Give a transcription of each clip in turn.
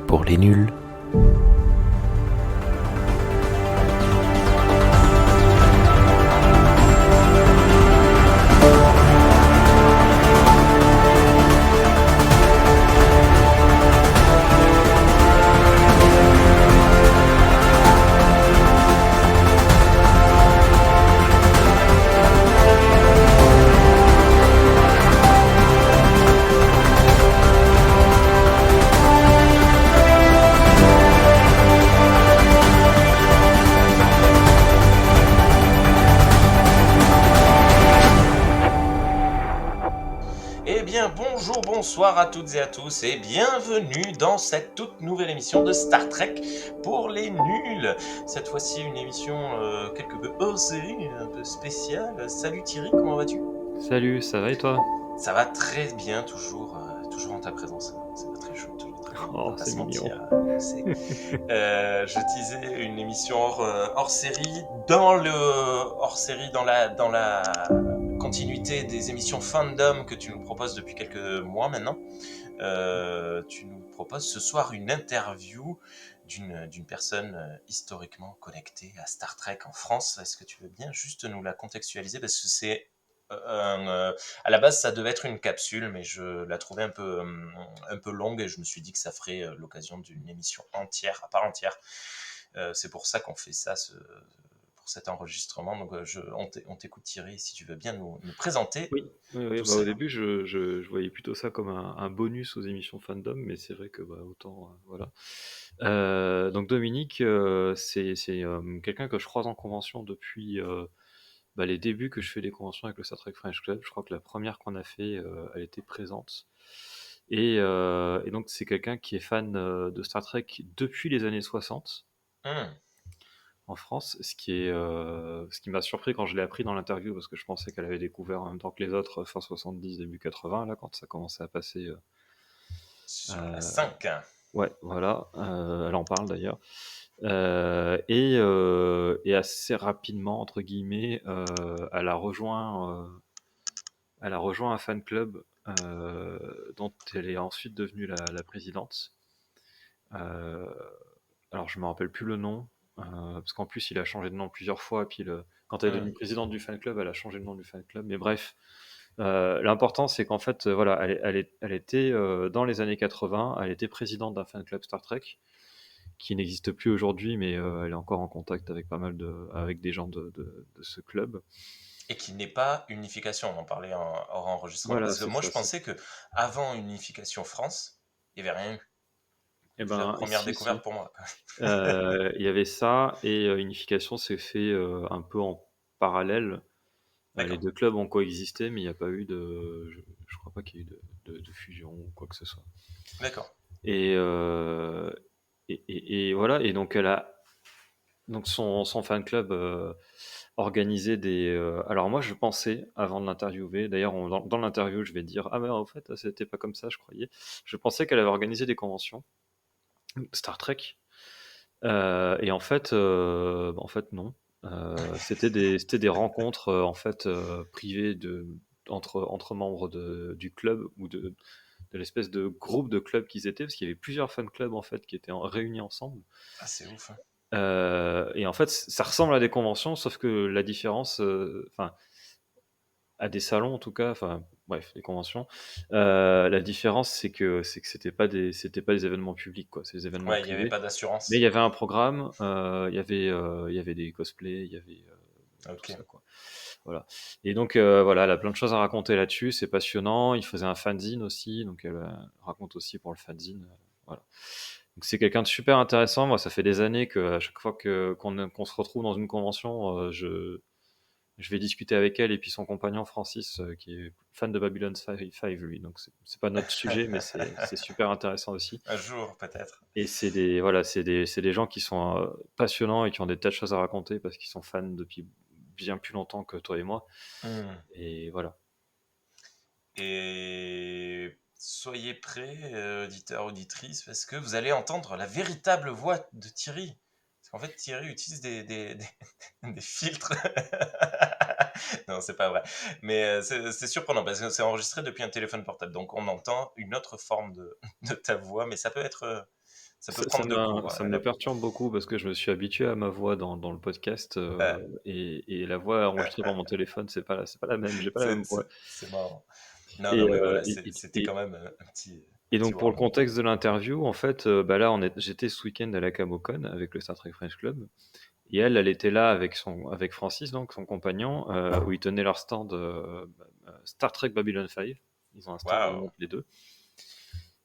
pour les nuls. Eh bien, bonjour, bonsoir à toutes et à tous et bienvenue dans cette toute nouvelle émission de Star Trek pour les nuls. Cette fois-ci, une émission quelque peu hors série, un peu spéciale. Salut Thierry, comment vas-tu ? Salut, ça va et toi? Ça va très bien, toujours en ta présence. Ça va très chaud, toujours très bien. On Oh, va pas c'est se mignon. mentir, je sais. Je disais une émission hors série dans le hors série dans la continuité des émissions fandom que tu nous proposes depuis quelques mois maintenant. Tu nous proposes ce soir une interview d'une personne historiquement connectée à Star Trek en France. Est-ce que tu veux bien juste nous la contextualiser, parce que c'est à la base ça devait être une capsule, mais je la trouvais un peu longue et je me suis dit que ça ferait l'occasion d'une émission entière, à part entière. C'est pour ça qu'on fait ça pour cet enregistrement. Donc on t'écoute Thierry, si tu veux bien nous présenter Oui, tout au ça. début, je voyais plutôt ça comme un bonus aux émissions fandom, mais c'est vrai que autant, voilà. Donc Dominique, c'est quelqu'un que je croise en convention depuis les débuts que je fais des conventions avec le Star Trek French Club. Je crois que la première qu'on a fait, elle était présente. Et donc c'est quelqu'un qui est fan de Star Trek depuis les années 60. En France, ce qui m'a surpris quand je l'ai appris dans l'interview, parce que je pensais qu'elle avait découvert en même temps que les autres fin 70, début 80, là, quand ça commençait à passer. Sur la 5. Ouais, voilà, elle en parle d'ailleurs. Et assez rapidement, entre guillemets, elle a rejoint un fan club dont elle est ensuite devenue la présidente. Euh, alors je me rappelle plus le nom, parce qu'en plus il a changé de nom plusieurs fois, et puis quand elle est devenue présidente du fan club, elle a changé le nom du fan club, mais bref, l'important c'est qu'en fait, voilà, elle était, dans les années 80, elle était présidente d'un fan club Star Trek, qui n'existe plus aujourd'hui, mais elle est encore en contact avec avec des gens de ce club. Et qui n'est pas Unification, on en parlait hors enregistrement. Voilà, Parce que c'est moi, ça. je pensais que avant Unification France, il n'y avait rien eu. Eh C'est la ben, première découverte si. pour moi. Il y avait ça, et Unification s'est fait un peu en parallèle. Les D'accord. deux clubs ont coexisté, mais il n'y a pas eu je crois pas qu'il y ait eu de fusion ou quoi que ce soit. D'accord. Et, euh, et voilà. Et donc donc son fan club organisait des. Alors moi, je pensais avant de l'interviewer. D'ailleurs, dans l'interview, je vais dire, ah mais en fait, c'était pas comme ça, je croyais. Je pensais qu'elle avait organisé des conventions Star Trek. Et en fait non. C'était des rencontres en fait privées entre membres du club, ou de l'espèce de groupe de clubs qu'ils étaient, parce qu'il y avait plusieurs fan clubs en fait qui étaient réunis ensemble. Ah, c'est ouf. Et en fait, ça ressemble à des conventions, sauf que la différence, enfin, à des salons en tout cas, enfin, bref, les conventions, la différence c'est que c'était pas des événements publics, quoi, c'est des événements Ouais, il n'y avait privés. pas Mais il d'assurance. y avait un programme, il y avait des cosplays, il y avait tout Ok. ça, quoi. Voilà. Et donc voilà, elle a plein de choses à raconter là-dessus, c'est passionnant. Il faisait un fanzine aussi, donc elle raconte aussi pour le fanzine. Voilà. Donc c'est quelqu'un de super intéressant. Moi, ça fait des années que à chaque fois qu'on se retrouve dans une convention, je vais discuter avec elle, et puis son compagnon Francis, qui est fan de Babylon 5, lui. Donc c'est pas notre sujet, mais c'est super intéressant aussi. Un jour, peut-être. Et c'est des gens qui sont passionnants et qui ont des tas de choses à raconter, parce qu'ils sont fans depuis bien plus longtemps que toi et moi. Et voilà. Et soyez prêts, auditeurs, auditrices, parce que vous allez entendre la véritable voix de Thierry. Parce qu'en fait, Thierry utilise des filtres. Non, c'est pas vrai. Mais c'est surprenant, parce que c'est enregistré depuis un téléphone portable. Donc on entend une autre forme de ta voix, mais Ça peut prendre deux coups. Ça me perturbe beaucoup parce que je me suis habitué à ma voix dans le podcast et la voix enregistrée par mon téléphone, c'est pas la même. J'ai pas la même voix. C'est marrant. Non, Et, mais voilà, c'était quand même un petit. Et donc pour le warning. contexte de l'interview, en fait, là j'étais ce week-end à la Camocon avec le Star Trek French Club. Et elle était là avec Francis, donc son compagnon, où ils tenaient leur stand Star Trek Babylon 5. Ils ont un stand Wow. les deux.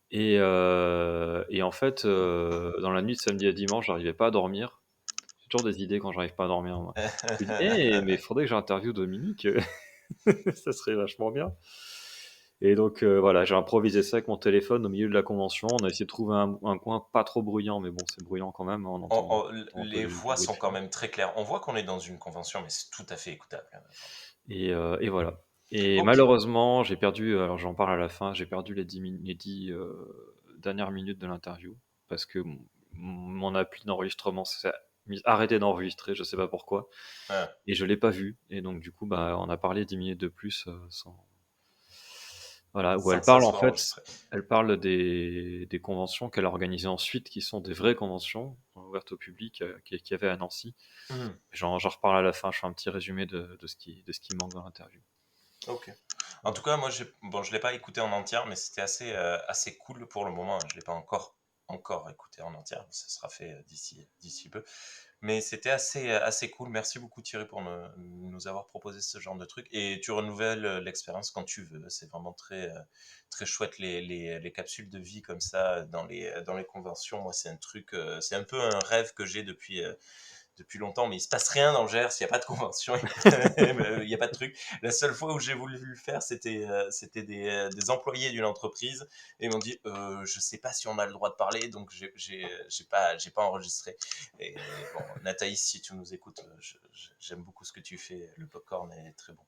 Et en fait, dans la nuit de samedi à dimanche, j'arrivais pas à dormir. J'ai toujours des idées quand j'arrive pas à dormir, moi. Je me dis, mais il faudrait que j'interviewe Dominique. Ça serait vachement bien. Et donc voilà, j'ai improvisé ça avec mon téléphone au milieu de la convention. On a essayé de trouver un coin pas trop bruyant, mais bon, c'est bruyant quand même. On entend les voix sont quand même très claires. On voit qu'on est dans une convention, mais c'est tout à fait écoutable. Et voilà. Et malheureusement, j'ai perdu, alors j'en parle à la fin, j'ai perdu les 10 dernières minutes de l'interview parce que mon appli d'enregistrement s'est arrêté d'enregistrer, je sais pas pourquoi. Ouais. Et je l'ai pas vu. Et donc du coup, on a parlé 10 minutes de plus sans. Voilà, où elle parle en fait, elle parle des conventions qu'elle a organisées ensuite, qui sont des vraies conventions ouvertes au public, qui avaient à Nancy. J'en reparle à la fin, je fais un petit résumé de ce qui manque dans l'interview. Ok. En tout cas, moi, je l'ai pas écouté en entière, mais c'était assez cool pour le moment. Je l'ai pas encore écouté en entière. Ça sera fait d'ici peu. Mais c'était assez cool. Merci beaucoup Thierry pour nous avoir proposé ce genre de truc. Et tu renouvelles l'expérience quand tu veux. C'est vraiment très, très chouette les capsules de vie comme ça dans les conventions. Moi, c'est un truc, c'est un peu un rêve que j'ai depuis longtemps, mais il se passe rien dans le Gers, il n'y a pas de convention, il n'y a pas de truc. La seule fois où j'ai voulu le faire, c'était des employés d'une entreprise, et ils m'ont dit, je sais pas si on a le droit de parler, donc j'ai pas enregistré. Et bon, Nathalie, si tu nous écoutes, j'aime beaucoup ce que tu fais, le popcorn est très bon.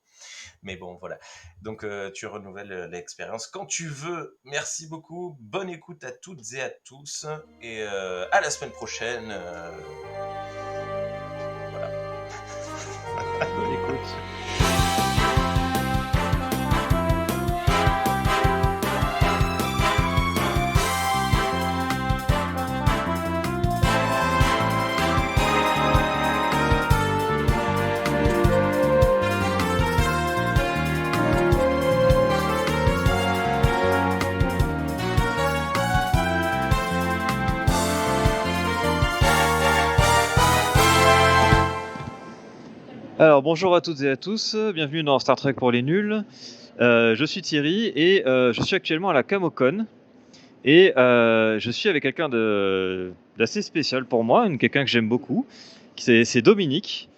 Mais bon, voilà. Donc, tu renouvelles l'expérience quand tu veux. Merci beaucoup. Bonne écoute à toutes et à tous. Et à la semaine prochaine. Bonne écoute. Alors bonjour à toutes et à tous, bienvenue dans Star Trek pour les nuls. Je suis Thierry et je suis actuellement à la Camocon et je suis avec quelqu'un d'assez spécial pour moi, quelqu'un que j'aime beaucoup, c'est Dominique.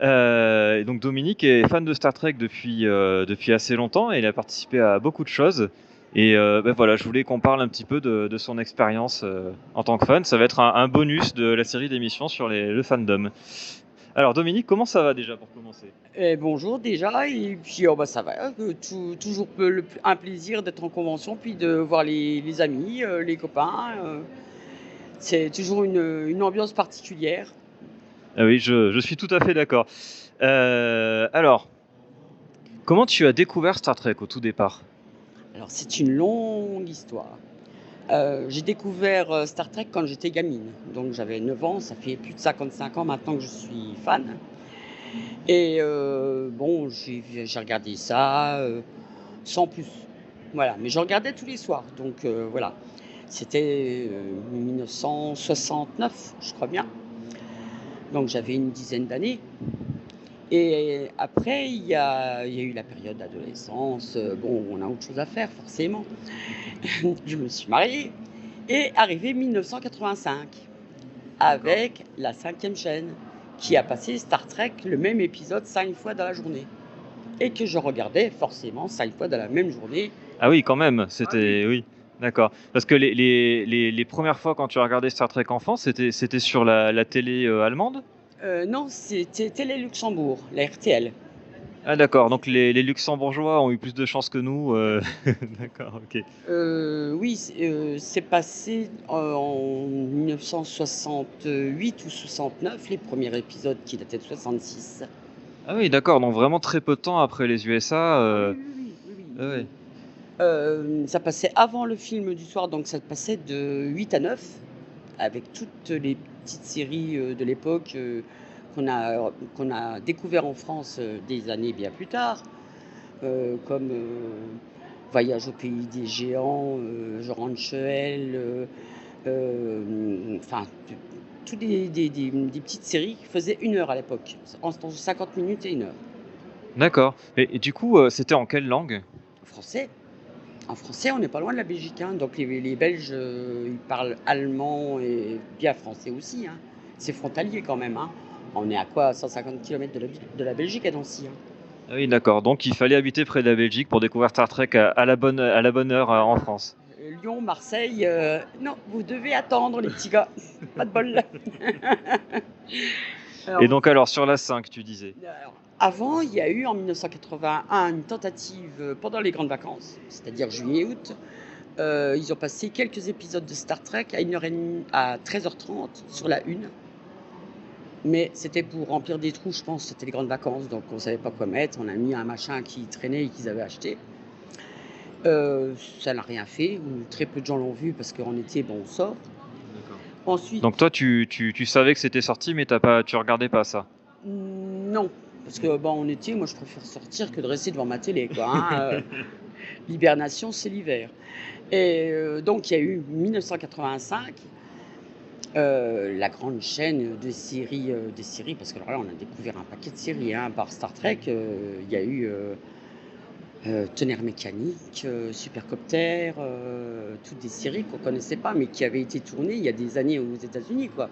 Et donc Dominique est fan de Star Trek depuis assez longtemps et il a participé à beaucoup de choses. Et voilà, je voulais qu'on parle un petit peu de son expérience en tant que fan. Ça va être un bonus de la série d'émissions sur le fandom. Alors Dominique, comment ça va déjà pour commencer ? Bonjour déjà, et puis ça va, toujours un plaisir d'être en convention, puis de voir les amis, les copains. C'est toujours une ambiance particulière. Ah oui, je suis tout à fait d'accord. Alors, comment tu as découvert Star Trek au tout départ ? Alors c'est une longue histoire. J'ai découvert Star Trek quand j'étais gamine, donc j'avais 9 ans, ça fait plus de 55 ans maintenant que je suis fan. Et j'ai regardé ça sans plus. Voilà, mais je regardais tous les soirs, donc voilà. C'était 1969, je crois bien. Donc j'avais une dizaine d'années. Et après, il y a eu la période d'adolescence. On a autre chose à faire, forcément. Je me suis mariée. Et arrivé 1985, avec la 5e chaîne, qui a passé Star Trek, le même épisode 5 fois dans la journée. Et que je regardais forcément 5 fois dans la même journée. Ah oui, quand même, c'était... Oui, d'accord. Parce que les premières fois quand tu as regardé Star Trek enfant, c'était sur la télé allemande ? Non, c'était Télé Luxembourg, la RTL. Ah d'accord, donc les Luxembourgeois ont eu plus de chance que nous. D'accord, ok. Oui, c'est passé en 1968 ou 69, les premiers épisodes qui dataient de 66. Ah oui, d'accord, donc vraiment très peu de temps après les USA. Oui. Ouais. Ça passait avant le film du soir, donc ça passait de 8 à 9 avec toutes les petites séries de l'époque qu'on a découvert en France des années bien plus tard, comme Voyage au pays des géants, Jean Ranchuel, enfin, toutes des petites séries qui faisaient 1 heure à l'époque, entre 50 minutes et 1 heure. D'accord. Et du coup, c'était en quelle langue? Français. En français, on n'est pas loin de la Belgique, hein. Donc les Belges, ils parlent allemand et bien français aussi, hein. C'est frontalier quand même, hein. On est à quoi 150 km de la Belgique à Nancy, hein. Ah oui, d'accord. Donc il fallait habiter près de la Belgique pour découvrir Star Trek à la bonne heure en France. Lyon, Marseille, non, vous devez attendre les petits gars. Pas de bol. Et donc alors sur la 5, tu disais. Alors, avant, il y a eu en 1981 une tentative pendant les grandes vacances, c'est-à-dire juillet et août. Ils ont passé quelques épisodes de Star Trek à 1h30, à 13h30 sur la 1. Mais c'était pour remplir des trous, je pense. C'était les grandes vacances, donc on ne savait pas quoi mettre. On a mis un machin qui traînait et qu'ils avaient acheté. Ça n'a rien fait, ou très peu de gens l'ont vu parce qu'en été, bon, on sort. D'accord. Ensuite, Donc toi, tu savais que c'était sorti, mais tu regardais pas ça. non, parce que bon, en été, moi je préfère sortir que de rester devant ma télé, quoi, hein. L'hibernation, c'est l'hiver. Et donc il y a eu 1985, la grande chaîne de séries, des séries, parce que alors là on a découvert un paquet de séries, hein, par Star Trek. Il y a eu Tonnerre mécanique, Supercopter, toutes des séries qu'on connaissait pas, mais qui avaient été tournées il y a des années aux États-Unis, quoi.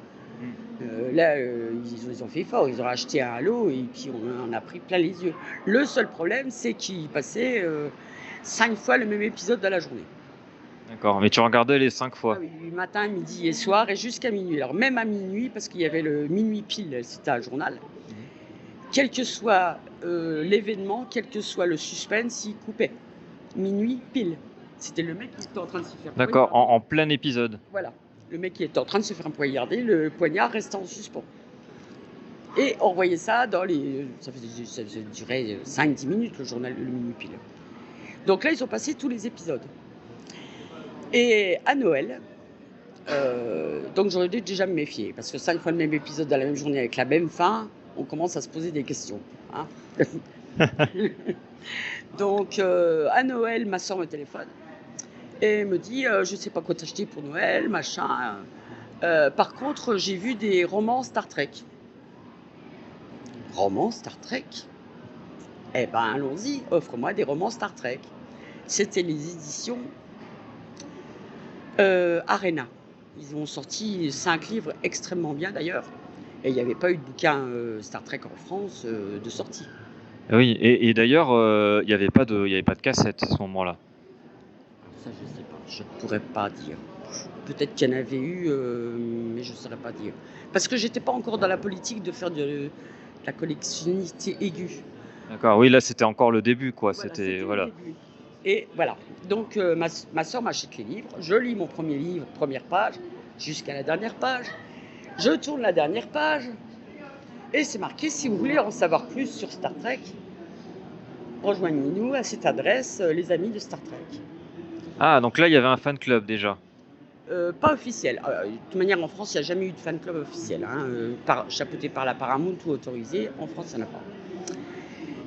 Là, ils ont fait fort, ils ont acheté un Halo et puis on en a pris plein les yeux. Le seul problème, c'est qu'ils passaient 5 fois le même épisode dans la journée. D'accord, mais tu regardais les 5 Ah fois. oui, matin, midi et soir, et jusqu'à minuit. Alors même à minuit, parce qu'il y avait le minuit pile, c'était un journal. Quel que soit l'événement, quel que soit le suspense, il coupait. Minuit pile. C'était le mec qui était en train de se faire D'accord, poignarder. en plein épisode. Voilà. Le mec qui était en train de se faire poignarder, le poignard restait en suspens. Et on voyait ça dans les... Ça durait 5-10 minutes, le journal, le minuit pile. Donc là, ils ont passé tous les épisodes. Et à Noël, donc j'aurais dû déjà me méfier, parce que 5 fois le même épisode dans la même journée avec la même fin, on commence à se poser des questions, hein. Donc à Noël, ma soeur me téléphone et me dit je sais pas quoi t'acheter pour Noël, machin. Par contre, j'ai vu des romans Star Trek. Romans Star Trek? Eh ben allons-y, offre-moi des romans Star Trek. C'était les éditions Arena. Ils ont sorti 5 livres extrêmement bien d'ailleurs. Et il n'y avait pas eu de bouquin Star Trek en France de sortie. Oui, et d'ailleurs, il n'y avait pas de cassette à ce moment-là. Ça, je sais pas. Je pourrais pas dire. Peut-être qu'il y en avait eu, mais je ne saurais pas dire. Parce que j'étais pas encore dans la politique de faire de la collectionnité aiguë. D'accord, oui, là c'était encore le début, quoi. Voilà, C'était le voilà. début. Et voilà. Donc ma soeur m'achète les livres. Je lis mon premier livre, première page, jusqu'à la dernière page. Je tourne la dernière page. Et c'est marqué, si vous voulez en savoir plus sur Star Trek, rejoignez-nous à cette adresse, les amis de Star Trek. Ah, donc là il y avait un fan club déjà. Pas officiel. De toute manière, en France, il n'y a jamais eu de fan club officiel, hein, chapeauté par la Paramount ou autorisé. En France, il n'y en a pas.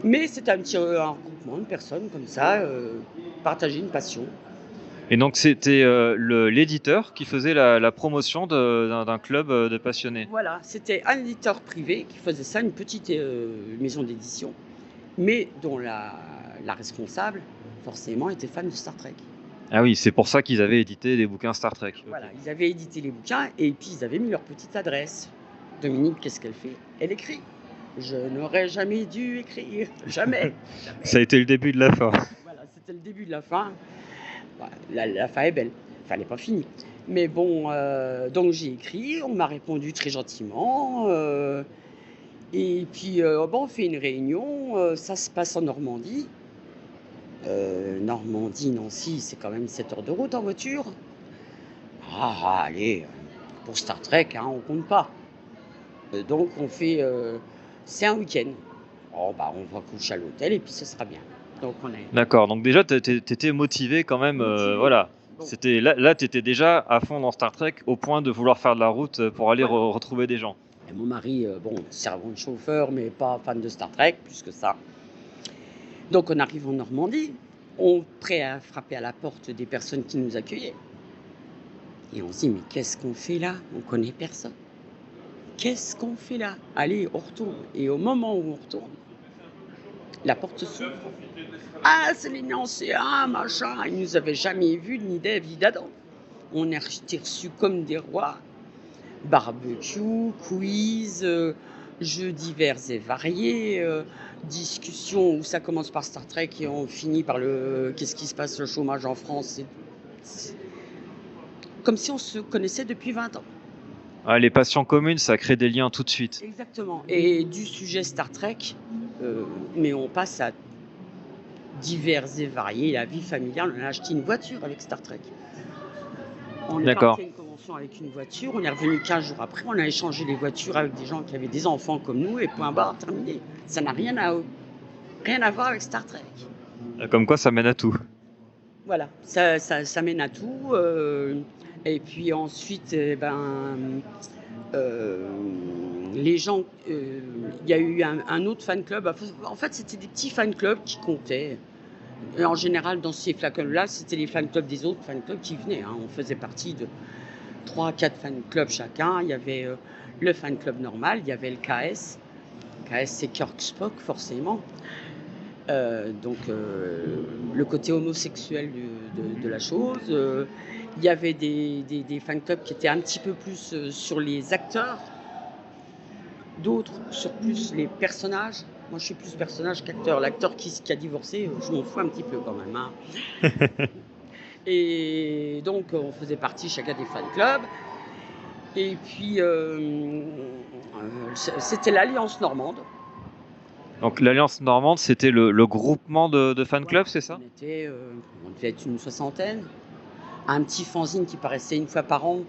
Mais c'est un petit un regroupement de personnes comme ça, partager une passion. Et donc c'était l'éditeur qui faisait la promotion d'un club de passionnés. Voilà, c'était un éditeur privé qui faisait ça, une petite maison d'édition, mais dont la responsable, forcément, était fan de Star Trek. Ah oui, c'est pour ça qu'ils avaient édité des bouquins Star Trek. Voilà, ils avaient édité les bouquins et puis ils avaient mis leur petite adresse. Dominique, qu'est-ce qu'elle fait? Elle écrit. Je n'aurais jamais dû écrire. Jamais. Ça a été le début de la fin. Voilà, c'était le début de la fin. Voilà, la fin est belle. Enfin, elle n'est pas finie. Mais bon, donc j'ai écrit, on m'a répondu très gentiment. Et puis, bon, on fait une réunion. Ça se passe en Normandie. Normandie, Nancy, c'est quand même 7 heures de route en voiture. Ah, allez, pour Star Trek, hein, on compte pas. Donc on fait, c'est un week-end. Oh, bah, on va coucher à l'hôtel et puis ce sera bien. Donc on est D'accord, donc déjà t'étais motivé quand même, motivé. voilà. Bon, Là, tu étais déjà à fond dans Star Trek au point de vouloir faire de la route pour aller ouais. retrouver des gens. Et mon mari, bon, servant de chauffeur, mais pas fan de Star Trek, plus que ça. Donc on arrive en Normandie, on prêt à frapper à la porte des personnes qui nous accueillaient. Et on se dit, mais qu'est-ce qu'on fait là? On connaît personne. Qu'est-ce qu'on fait là? Allez, on retourne. Et au moment où on retourne, la porte s'ouvre. Ah, c'est les anciens, machin. Ils nous avaient jamais vus ni d'Ève ni d'Adam. On a été reçus comme des rois. Barbecue, quiz, jeux divers et variés, discussions où ça commence par Star Trek et on finit par le qu'est-ce qui se passe, le chômage en France. C'est comme si on se connaissait depuis 20 ans. Ah, les passions communes, ça crée des liens tout de suite. Exactement. Et du sujet Star Trek, mais on passe à divers et variés, la vie familiale. On a acheté une voiture avec Star Trek. On est D'accord. parti à une convention avec une voiture, on est revenu 15 jours après, on a échangé les voitures avec des gens qui avaient des enfants comme nous, et point barre, terminé. Ça n'a rien à voir avec Star Trek. Comme quoi, ça mène à tout. Voilà, ça mène à tout. Et puis ensuite, les gens, il y a eu un autre fan club. En fait, c'était des petits fan clubs qui comptaient. Et en général, dans ces fan clubs-là, c'était les fan clubs des autres fan clubs qui venaient. On faisait partie de 3-4 fan clubs chacun. Il y avait le fan club normal, il y avait le KS. KS, c'est Kirk Spock, forcément. Donc, le côté homosexuel de la chose. Il y avait des fan clubs qui étaient un petit peu plus sur les acteurs, d'autres sur plus les personnages. Moi, je suis plus personnage qu'acteur. L'acteur qui a divorcé, je m'en fous un petit peu quand même. Hein. Et donc, on faisait partie chacun des fan clubs. Et puis, c'était l'Alliance Normande. Donc l'Alliance Normande, c'était le groupement de fan clubs, c'est ça? On devait être une 60aine. Un petit fanzine qui paraissait une fois par an,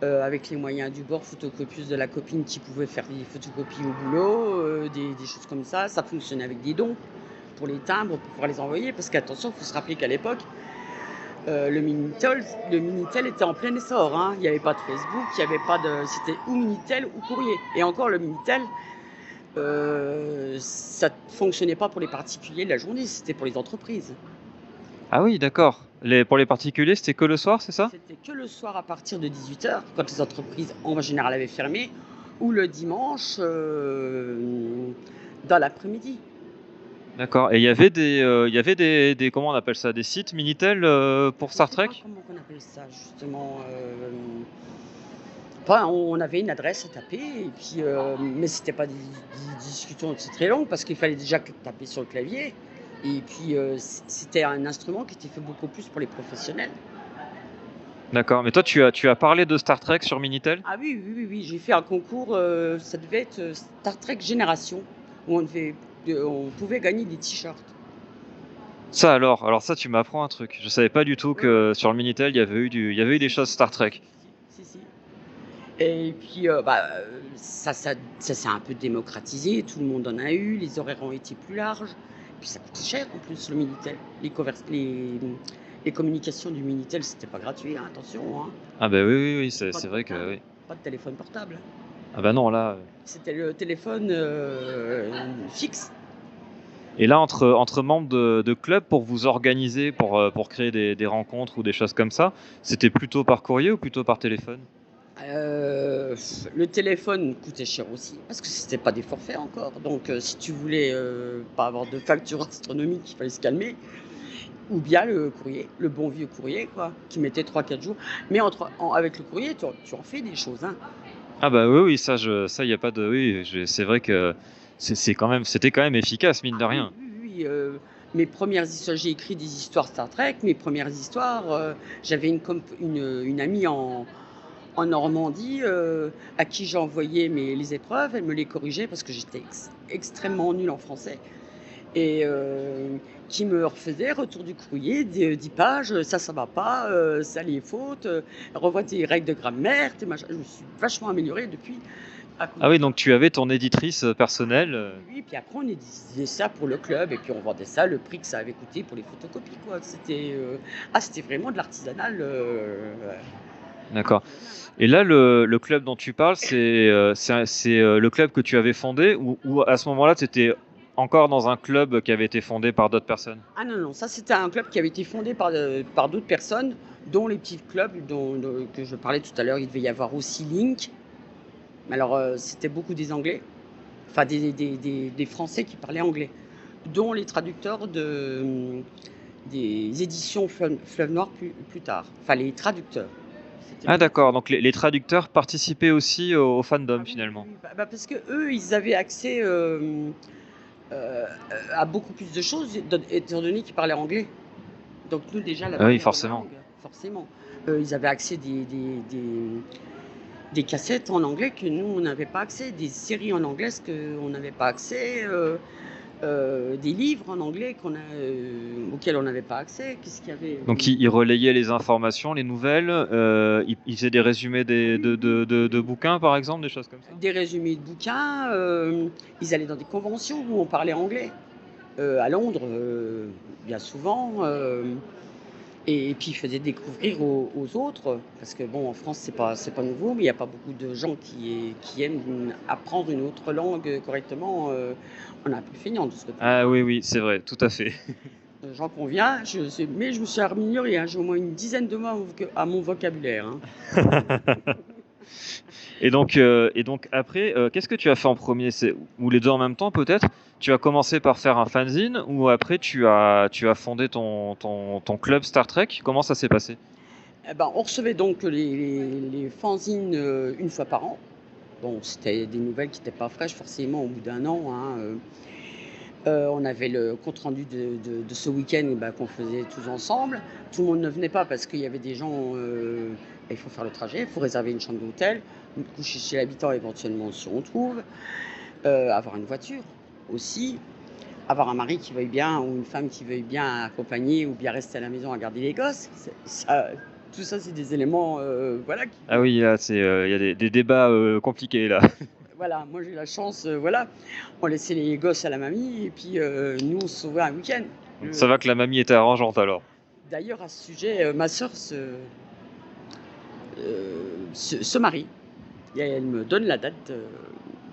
avec les moyens du bord, photocopieuse de la copine qui pouvait faire des photocopies au boulot, des choses comme ça. Ça fonctionnait avec des dons pour les timbres, pour pouvoir les envoyer. Parce qu'attention, il faut se rappeler qu'à l'époque, le Minitel était en plein essor. Hein. Il n'y avait pas de Facebook, il n'y avait pas de... C'était ou Minitel ou courrier. Et encore, le Minitel, ça ne fonctionnait pas pour les particuliers la journée, c'était pour les entreprises. Ah oui, d'accord. Pour les particuliers, c'était que le soir, c'est ça? C'était que le soir à partir de 18h, quand les entreprises en général avaient fermé, ou le dimanche dans l'après-midi. D'accord. Et il y avait des comment on appelle ça, des sites Minitel pour Star Trek? Je sais pas comment on appelle ça justement. Enfin, on avait une adresse à taper, et puis, mais c'était pas des discussions très longues parce qu'il fallait déjà taper sur le clavier. Et puis c'était un instrument qui était fait beaucoup plus pour les professionnels. D'accord. Mais toi, tu as parlé de Star Trek sur Minitel? Ah oui, j'ai fait un concours, ça devait être Star Trek Génération, où on pouvait gagner des t-shirts. Ça alors ça, tu m'apprends un truc. Je savais pas du tout que sur le Minitel, il y avait eu des choses Star Trek. Si. Et puis ça s'est un peu démocratisé, tout le monde en a eu, les horaires ont été plus larges. Puis ça coûte cher en plus le Minitel. Les communications du Minitel, c'était pas gratuit, hein, attention. Hein. Ah bah oui, c'est vrai que oui. Pas de téléphone portable. Ah bah non, là. C'était le téléphone fixe. Et là, entre membres de clubs, pour vous organiser, pour créer des rencontres ou des choses comme ça, c'était plutôt par courrier ou plutôt par téléphone? Le téléphone coûtait cher aussi parce que c'était pas des forfaits encore. Donc si tu voulais pas avoir de facture astronomique, il fallait se calmer. Ou bien le courrier, le bon vieux courrier quoi, qui mettait 3-4 jours. Mais avec le courrier, tu en fais des choses. Hein. Ah bah oui, ça y a pas de c'est vrai que c'était quand même efficace mine de rien. Oui. Mes premières histoires, j'ai écrit des histoires Star Trek. Mes premières histoires, j'avais une amie en Normandie, à qui j'envoyais les épreuves, elle me les corrigeait parce que j'étais extrêmement nulle en français. Et qui me refaisait retour du courrier, 10 pages, ça va pas, ça les fautes, revois tes règles de grammaire, je me suis vachement améliorée depuis. à côté. Ah oui, donc tu avais ton éditrice personnelle. Oui, puis après on éditait ça pour le club et puis on vendait ça le prix que ça avait coûté pour les photocopies, quoi. C'était vraiment de l'artisanal. D'accord. Et là, le club dont tu parles, c'est le club que tu avais fondé ou à ce moment-là, tu étais encore dans un club qui avait été fondé par d'autres personnes? Ah non, non, ça c'était un club qui avait été fondé par d'autres personnes, dont les petits clubs que je parlais tout à l'heure. Il devait y avoir aussi Link, mais alors c'était beaucoup des Anglais, enfin des Français qui parlaient anglais, dont les traducteurs des éditions Fleuve Noir plus tard, enfin les traducteurs. Ah d'accord, donc les traducteurs participaient aussi au fandom finalement. Oui, parce que eux, ils avaient accès à beaucoup plus de choses, étant donné qu'ils parlaient anglais. Donc nous déjà la Ah oui, barrière de forcément. langue, forcément. Ils avaient accès des cassettes en anglais que nous on n'avait pas accès, des séries en anglais qu'on n'avait pas accès, des livres en anglais auxquels on n'avait pas accès. Qu'est-ce qu'il y avait? Donc ils relayaient les informations, les nouvelles, ils faisaient des résumés de bouquins par exemple, des choses comme ça? Des résumés de bouquins, ils allaient dans des conventions où on parlait anglais. À Londres, bien souvent, et puis ils faisaient découvrir aux autres, parce que bon, en France, c'est pas nouveau, mais il n'y a pas beaucoup de gens qui aiment apprendre une autre langue correctement. On est un peu feignant de ce côté. Ah oui, oui, c'est vrai, tout à fait. J'en conviens, mais je me suis améliorée, hein, j'ai au moins une dizaine de mots à mon vocabulaire, hein. Et donc après, qu'est-ce que tu as fait en premier? Ou les deux en même temps peut-être? Tu as commencé par faire un fanzine ou après tu as fondé ton club Star Trek? Comment ça s'est passé? Eh ben, on recevait donc les fanzines une fois par an. Bon, c'était des nouvelles qui n'étaient pas fraîches forcément au bout d'un an, hein. On avait le compte-rendu de ce week-end qu'on faisait tous ensemble. Tout le monde ne venait pas parce qu'il y avait des gens, il faut faire le trajet, il faut réserver une chambre d'hôtel, coucher chez l'habitant éventuellement si on trouve, avoir une voiture aussi, avoir un mari qui veuille bien ou une femme qui veuille bien accompagner ou bien rester à la maison à garder les gosses. Tout ça, c'est des éléments voilà, Ah oui, là, il y a des débats compliqués là. voilà, moi j'ai la chance, voilà, on laissait les gosses à la mamie et puis nous on se sauvait un week-end. Ça va que la mamie était arrangeante alors. D'ailleurs, à ce sujet, ma sœur se marie et elle me donne la date.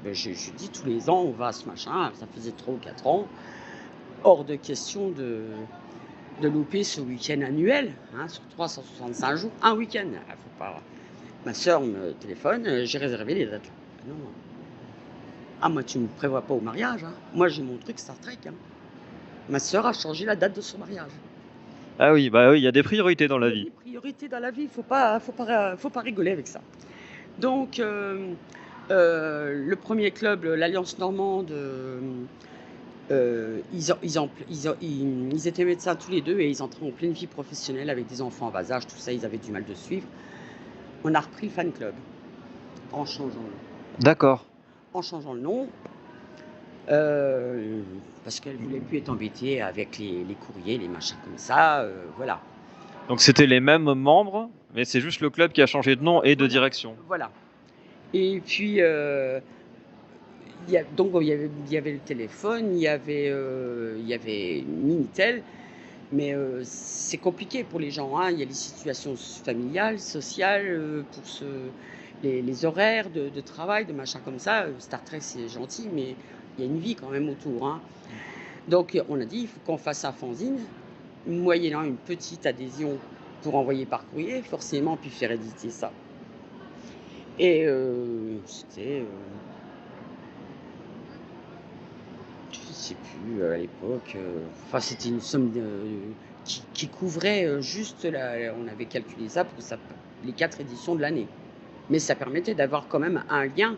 Je dis tous les ans on va à ce machin, ça faisait 3 ou 4 ans. Hors de question de louper ce week-end annuel, hein, sur 365 jours, un week-end. Faut pas... Ma sœur me téléphone, j'ai réservé les dates. Non. Ah, moi, tu ne me prévois pas au mariage, hein. Moi, j'ai mon truc Star Trek, hein. Ma sœur a changé la date de son mariage. Ah oui, bah oui, il y a des priorités dans la vie. Il y a des priorités dans la vie, faut pas rigoler avec ça. Donc, le premier club, l'Alliance Normande, ils étaient médecins tous les deux et ils entraient en pleine vie professionnelle avec des enfants en bas âge, tout ça, ils avaient du mal de suivre. On a repris le fan club en changeant D'accord. le nom, parce qu'elle voulait plus être embêtée avec les courriers, les machins comme ça, voilà. Donc c'était les mêmes membres, mais c'est juste le club qui a changé de nom et de direction. Voilà. Et puis, il y avait le téléphone, il y avait Minitel, mais c'est compliqué pour les gens, hein. Il y a les situations familiales, sociales, les horaires de travail, de machin comme ça. Star Trek, c'est gentil, mais il y a une vie quand même autour, hein. Donc, on a dit, il faut qu'on fasse un fanzine, moyennant une petite adhésion pour envoyer par courrier, forcément, puis faire éditer ça. Et c'était... je sais plus à l'époque, enfin c'était une somme qui couvrait juste on avait calculé ça pour les 4 éditions de l'année. Mais ça permettait d'avoir quand même un lien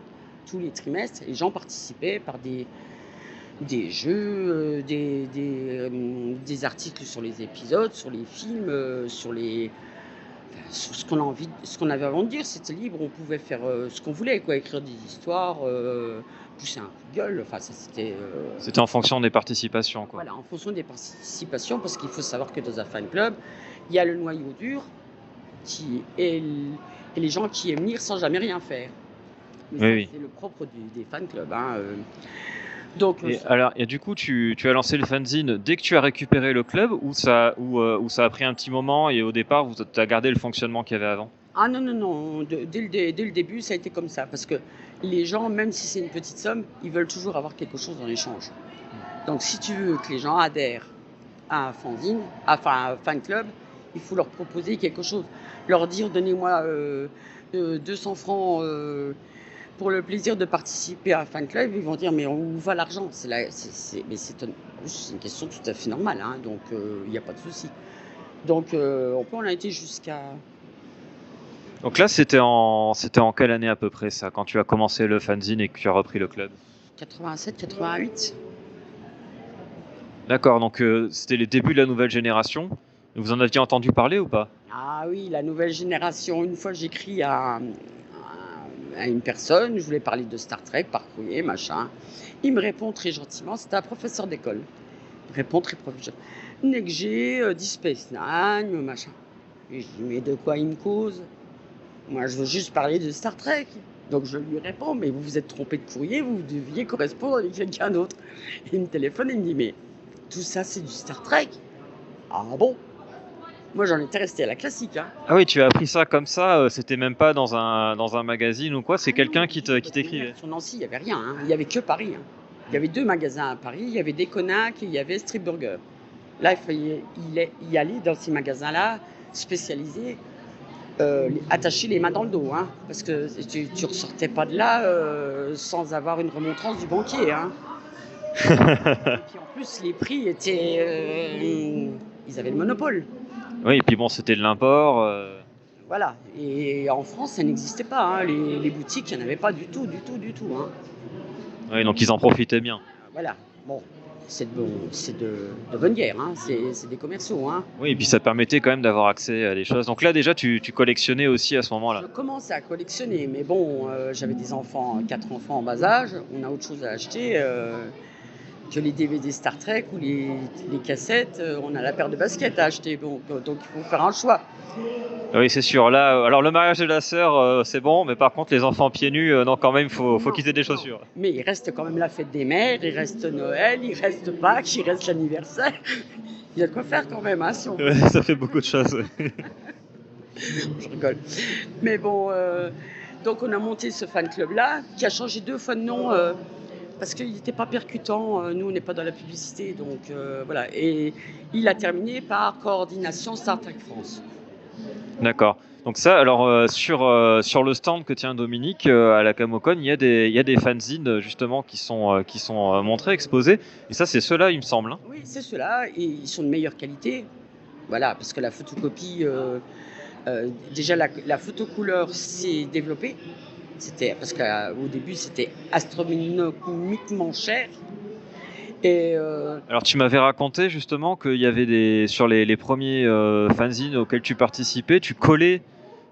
tous les trimestres. Les gens participaient par des jeux, des articles sur les épisodes, sur les films, sur ce qu'on avait envie de dire. C'était libre, on pouvait faire ce qu'on voulait, quoi, écrire des histoires, pousser un coup de gueule. Enfin, ça c'était. C'était en fonction des participations, quoi. Voilà, en fonction des participations, parce qu'il faut savoir que dans un fan club, il y a le noyau dur et les gens qui aiment lire sans jamais rien faire. Mais Oui, ça, oui. c'est le propre des fan clubs, hein. Donc, Et du coup, tu as lancé le fanzine dès que tu as récupéré le club ou ça a pris un petit moment et au départ, tu as gardé le fonctionnement qu'il y avait avant? ah non, non, non, dès le début, ça a été comme ça. Parce que les gens, même si c'est une petite somme, ils veulent toujours avoir quelque chose en échange. Donc, si tu veux que les gens adhèrent à un fanzine, enfin à un fan club, il faut leur proposer quelque chose. Leur dire, donnez-moi 200 francs pour le plaisir de participer à un fan club. Ils vont dire, mais où va l'argent? Mais c'est une question tout à fait normale, hein, donc il n'y a pas de souci. Donc, on a été jusqu'à Donc là, c'était en quelle année à peu près ça, quand tu as commencé le fanzine et que tu as repris le club? 87, 88. D'accord, donc c'était les débuts de la nouvelle génération. Vous en aviez entendu parler ou pas? Ah oui, la nouvelle génération. Une fois, j'écris à une personne, je voulais parler de Star Trek par courrier, machin. Il me répond très gentiment, c'était un professeur d'école. Il répond très professionnel. Neg Deep Space Nine, machin. Et je dis, mais de quoi il me cause? Moi, je veux juste parler de Star Trek. Donc je lui réponds, mais vous vous êtes trompé de courrier, vous deviez correspondre avec quelqu'un d'autre. Il me téléphone et il me dit, mais tout ça, c'est du Star Trek. Ah bon? Moi, j'en étais resté à la classique, hein. Ah oui, tu as appris ça comme ça, c'était même pas dans un magazine ou quoi, c'est quelqu'un qui t'écrivait. Sur Nancy, il n'y avait rien, hein. Il n'y avait que Paris, hein. Il y avait 2 magasins à Paris, il y avait Déconac et il y avait Street Burger. Là, il fallait y aller dans ces magasins-là, spécialisés, attacher les mains dans le dos, hein, parce que tu ressortais pas de là sans avoir une remontrance du banquier, hein. Et puis en plus, les prix étaient... ils avaient le monopole. Oui, et puis bon, c'était de l'import. Voilà. Et en France, ça n'existait pas, hein. Les boutiques, il n'y en avait pas du tout, hein. Oui, donc ils en profitaient bien. Voilà. Bon, c'est de bonne guerre, hein. C'est des commerciaux, hein. Oui, et puis ça te permettait quand même d'avoir accès à des choses. Donc là, déjà, tu collectionnais aussi à ce Je moment-là. commençais à collectionner, mais bon, j'avais des enfants, 4 enfants en bas âge. On a autre chose à acheter que les DVD Star Trek ou les cassettes. On a la paire de baskets à acheter. Bon, donc il faut faire un choix. Oui, c'est sûr. Là, alors le mariage de la sœur, c'est bon, mais par contre, les enfants pieds nus, non, quand même, faut Non, quitter des non. chaussures. Mais il reste quand même la fête des mères, il reste Noël, il reste Pâques, il reste l'anniversaire. Il y a de quoi faire quand même, hein, si on Ouais, ça fait beaucoup de choses. Je rigole. Mais bon, donc on a monté ce fan club-là, qui a changé 2 fois de nom, parce qu'il n'était pas percutant. Nous, on n'est pas dans la publicité, donc voilà. Et il a terminé par Coordination Star Trek France. D'accord. Donc ça, alors sur le stand que tient Dominique à la Camocon, il y a des fanzines justement qui sont montrés, exposés. Et ça, c'est ceux-là, il me semble, hein. Oui, c'est ceux-là, et ils sont de meilleure qualité. Voilà, parce que la photocopie, déjà la photocouleur s'est développée. Parce qu'au début, c'était astronomiquement cher. Et Alors tu m'avais raconté justement qu'il y avait sur les premiers fanzines auxquels tu participais, tu collais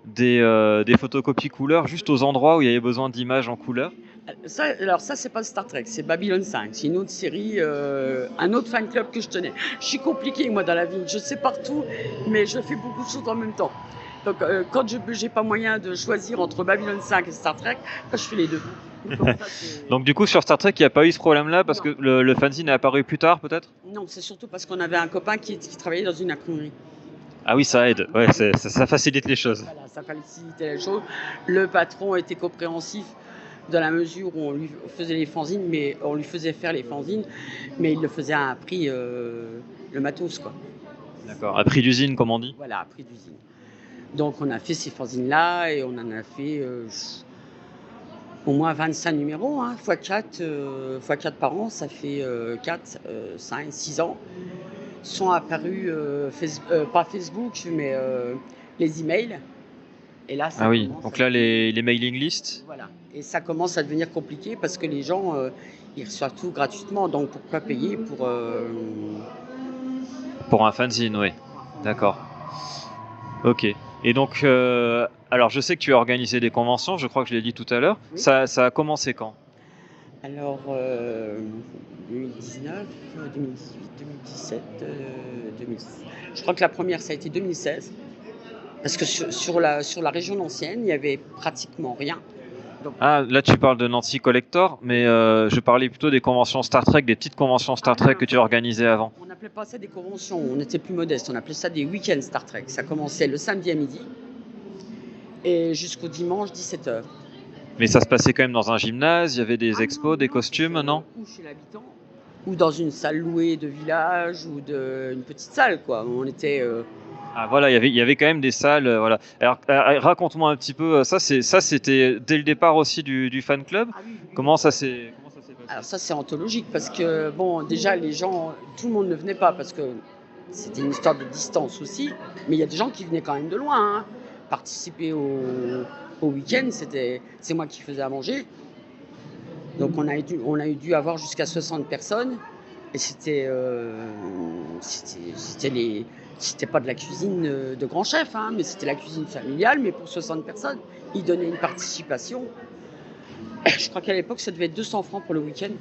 des photocopies couleurs juste aux endroits où il y avait besoin d'images en couleur. alors ça, c'est pas Star Trek, c'est Babylon 5. C'est une autre série, un autre fan club que je tenais. Je suis compliqué, moi, dans la vie. Je sais partout, mais je fais beaucoup de choses en même temps. Donc, quand je n'ai pas moyen de choisir entre Babylon 5 et Star Trek, je fais les deux. Donc du coup sur Star Trek il n'y a pas eu ce problème-là parce que le fanzine est apparu plus tard peut-être? Non, c'est surtout parce qu'on avait un copain qui travaillait dans une imprimerie. Ah oui, ça aide, ouais, ça facilite les choses. Voilà, ça facilitait les choses. Le patron était compréhensif dans la mesure où on lui faisait les fanzines, mais on lui faisait faire les fanzines, mais il le faisait à un prix, le matos, quoi. D'accord, à prix d'usine comme on dit. Voilà, à prix d'usine. Donc on a fait ces fanzines-là et on en a fait au moins 25 numéros, hein, x4 par an, ça fait 4, 5, 6 ans. Sont apparus, pas Facebook, mais les emails. Et là, Ah oui, donc là les mailing lists. Voilà. Et ça commence à devenir compliqué parce que les gens, ils reçoivent tout gratuitement, donc pourquoi payer pour un fanzine, oui. D'accord. Ok. Et donc, alors je sais que tu as organisé des conventions, je crois que je l'ai dit tout à l'heure. Oui. Ça a commencé quand? Alors, 2019, 2018, 2017, 2016. Je crois que la première, ça a été 2016. Parce que sur la région ancienne, il n'y avait pratiquement rien. Donc, Ah, là tu parles de Nancy Collector, mais je parlais plutôt des conventions Star Trek, des petites conventions Star Trek que tu organisais avant. on n'appelait pas ça des conventions, on était plus modeste, on appelait ça des week-ends Star Trek. Ça commençait le samedi à midi et jusqu'au dimanche 17h. Mais ça se passait quand même dans un gymnase, il y avait des expos, des costumes, non? Ou chez l'habitant, ou dans une salle louée de village, ou une petite salle, quoi. On était... Ah voilà, il y avait quand même des salles, voilà. Alors raconte-moi un petit peu, ça c'était dès le départ aussi du fan club. Ah oui, oui. Comment ça s'est passé? Alors ça, c'est anthologique, parce que, bon, déjà, les gens, tout le monde ne venait pas, parce que c'était une histoire de distance aussi, mais il y a des gens qui venaient quand même de loin, hein. Participer au week-end, c'est moi qui faisais à manger. Donc on a dû avoir jusqu'à 60 personnes, et c'était pas de la cuisine de grand chef, hein, mais c'était la cuisine familiale, mais pour 60 personnes. Ils donnaient une participation. Je crois qu'à l'époque, ça devait être 200 francs pour le week-end.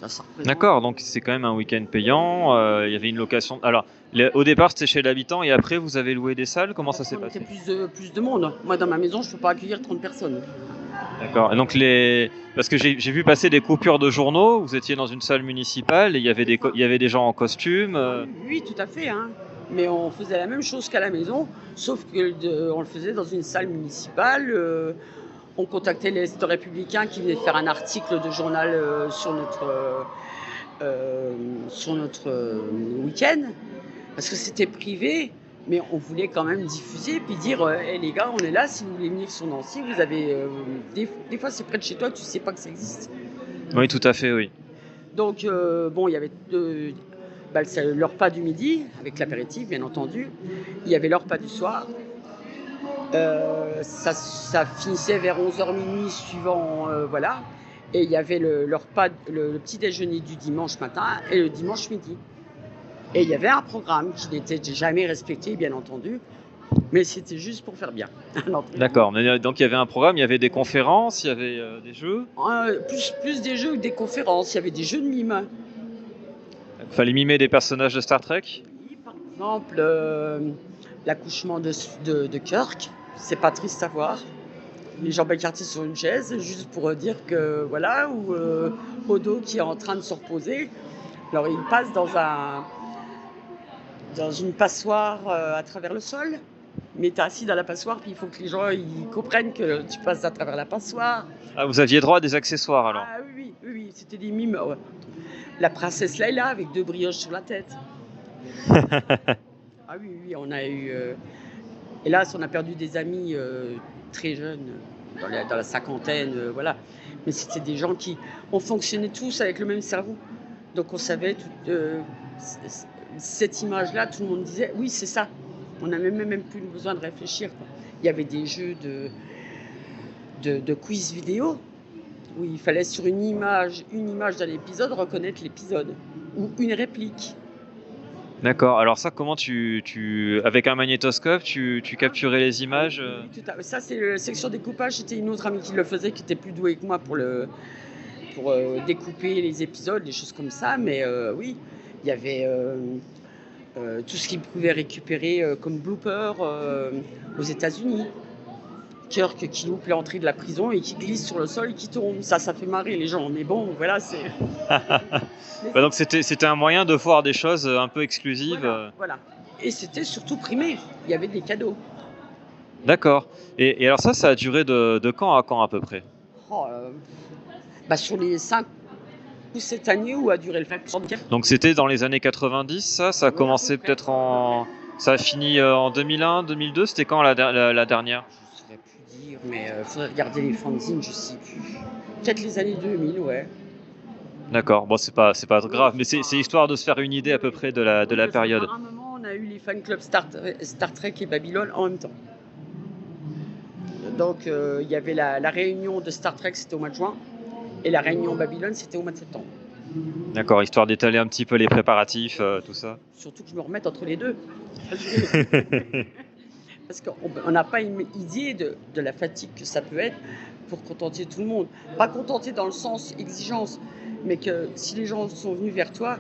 Ça représente- D'accord, donc c'est quand même un week-end payant, il y avait une location. Alors, au départ c'était chez l'habitant et après vous avez loué des salles, comment ça s'est On était passé? plus de monde. Moi, dans ma maison, je ne peux pas accueillir 30 personnes. D'accord, et donc parce que j'ai vu passer des coupures de journaux, vous étiez dans une salle municipale et il y avait des gens en costume. Oui, tout à fait, hein. Mais on faisait la même chose qu'à la maison, sauf on le faisait dans une salle municipale. On contactait les républicains qui venaient faire un article de journal sur notre week-end, parce que c'était privé, mais on voulait quand même diffuser, puis dire hey, les gars, on est là, si vous voulez venir sur Nancy, vous avez... des fois, c'est près de chez toi, tu sais pas que ça existe. Oui, tout à fait, oui. Donc, bon, il y avait le repas du midi, avec l'apéritif, bien entendu. Il y avait le repas du soir. Ça finissait vers 11h minuit, suivant, voilà. Et il y avait le repas, le petit déjeuner du dimanche matin et le dimanche midi. Et il y avait un programme qui n'était jamais respecté, bien entendu, mais c'était juste pour faire bien. D'accord, donc il y avait un programme, il y avait des conférences, il y avait des jeux. Plus des jeux que des conférences, il y avait des jeux de mime. Il fallait mimer des personnages de Star Trek. Par exemple, l'accouchement de Kirk, c'est pas triste à voir. Les jambes écartées sur une chaise, juste pour dire que voilà, ou Odo qui est en train de se reposer. Alors il passe dans une passoire à travers le sol, mais tu es assis dans la passoire, puis il faut que les gens ils comprennent que tu passes à travers la passoire. Ah, vous aviez droit à des accessoires alors? Ah oui, c'était des mimes. Ouais. La princesse Leila avec 2 brioches sur la tête. Ah oui, on a eu... hélas, on a perdu des amis très jeunes, dans la cinquantaine, voilà. Mais c'était des gens on fonctionnait tous avec le même cerveau. Donc on savait, cette image-là, tout le monde disait, oui, c'est ça. On n'avait même plus besoin de réfléchir, quoi. Il y avait des jeux de quiz vidéo, où il fallait sur une image d'un épisode reconnaître l'épisode, ou une réplique. D'accord, alors ça, comment avec un magnétoscope, tu capturais les images? Oui, ça, c'est la section découpage. C'était une autre amie qui le faisait, qui était plus douée que moi pour découper les épisodes, des choses comme ça. Mais oui, il y avait tout ce qu'ils pouvaient récupérer comme blooper aux États-Unis. Kirk qui loupe l'entrée de la prison et qui glisse sur le sol et qui tombe. Ça fait marrer les gens. Mais bon, voilà, c'est... Bah donc c'était un moyen de voir des choses un peu exclusives. Voilà. Et c'était surtout primé. Il y avait des cadeaux. D'accord. Et alors ça a duré de quand à quand à peu près? Sur les 5 ou 7 années où a duré le fait. Donc c'était dans les années 90, ça a commencé peut-être ça a fini en 2001, 2002, c'était quand la dernière? Je ne saurais plus dire, mais il faudrait regarder les fanzines, je ne sais plus. Peut-être les années 2000, ouais. D'accord, bon c'est pas grave, mais c'est histoire de se faire une idée à peu près de la période. À un moment, on a eu les fan clubs Star Trek et Babylone en même temps. Donc il y avait la réunion de Star Trek, c'était au mois de juin, et la réunion Babylone, c'était au mois de septembre. D'accord, histoire d'étaler un petit peu les préparatifs, tout ça. Surtout que je me remette entre les deux. Parce qu'on n'a pas une idée de la fatigue que ça peut être pour contenter tout le monde. Pas contenter dans le sens exigence, mais que si les gens sont venus vers toi,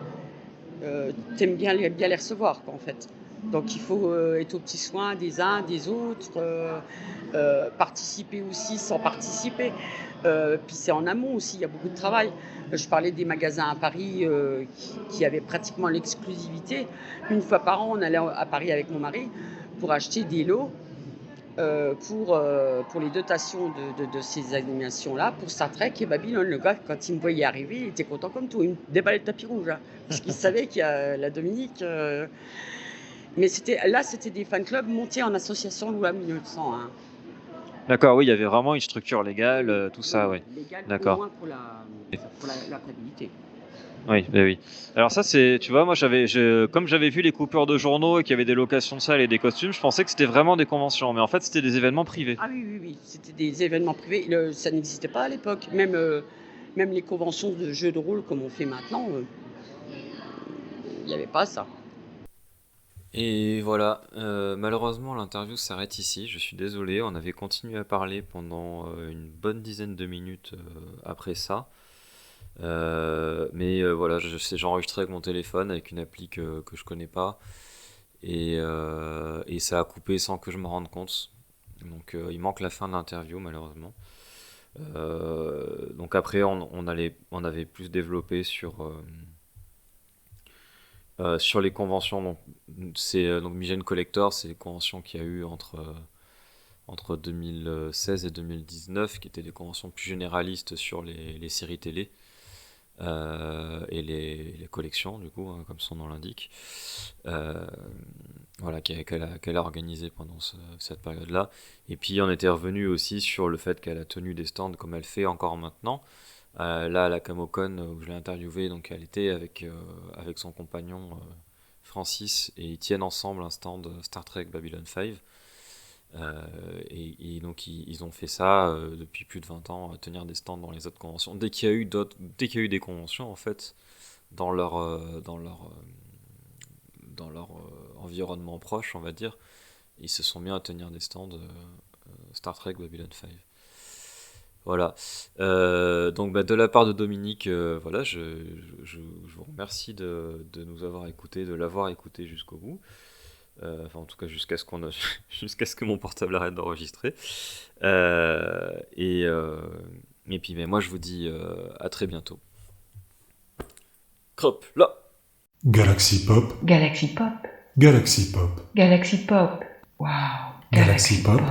t'aimes bien les recevoir, quoi, en fait. Donc il faut être aux petits soins des uns, des autres, participer aussi sans participer. Puis c'est en amont aussi, il y a beaucoup de travail. Je parlais des magasins à Paris qui avaient pratiquement l'exclusivité. Une fois par an, on allait à Paris avec mon mari pour acheter des lots pour les dotations de ces animations-là, pour Star Trek et Babylone. Le gars, quand il me voyait arriver, il était content comme tout. Il me déballait le tapis rouge, hein, parce qu'il savait qu'il y a la Dominique. Mais c'était des fan clubs montés en association loi 1900. Hein. D'accord, oui, il y avait vraiment une structure légale, tout ça, oui. Légal, D'accord. au moins pour la stabilité. Oui, oui. Alors ça, tu vois, moi, comme j'avais vu les coupures de journaux et qu'il y avait des locations de salles et des costumes, je pensais que c'était vraiment des conventions, mais en fait, c'était des événements privés. Ah oui, c'était des événements privés. Ça n'existait pas à l'époque. Même les conventions de jeux de rôle comme on fait maintenant, il n'y avait pas ça. Et voilà, malheureusement l'interview s'arrête ici, je suis désolé, on avait continué à parler pendant une bonne dizaine de minutes après ça. Mais voilà, j'ai enregistré avec mon téléphone avec une appli que je connais pas et ça a coupé sans que je me rende compte. Donc il manque la fin de l'interview malheureusement. Donc après on avait plus développé sur les conventions. Donc c'est donc Migen Collector, c'est les conventions qu'il y a eu entre 2016 et 2019, qui étaient des conventions plus généralistes sur les séries télé. Et les collections, du coup, hein, comme son nom l'indique, voilà, qu'elle a organisé pendant cette période-là. Et puis on était revenu aussi sur le fait qu'elle a tenu des stands comme elle fait encore maintenant. Là, à la Camocon, où je l'ai interviewée, donc elle était avec son compagnon Francis, et ils tiennent ensemble un stand Star Trek Babylon 5. Et donc ils ont fait ça depuis plus de 20 ans, tenir des stands dans les autres conventions. Dès qu'il y a eu des conventions en fait dans leur environnement proche, on va dire, ils se sont mis à tenir des stands Star Trek Babylon 5. Voilà. Donc de la part de Dominique, voilà, je vous remercie de nous avoir écoutés, de l'avoir écouté jusqu'au bout. Enfin, en tout cas, jusqu'à ce que mon portable arrête d'enregistrer. Et puis, mais moi, je vous dis à très bientôt. Crop, là. Galaxy Pop. Galaxy Pop. Galaxy Pop. Galaxy Pop. Wow. Galaxy Pop.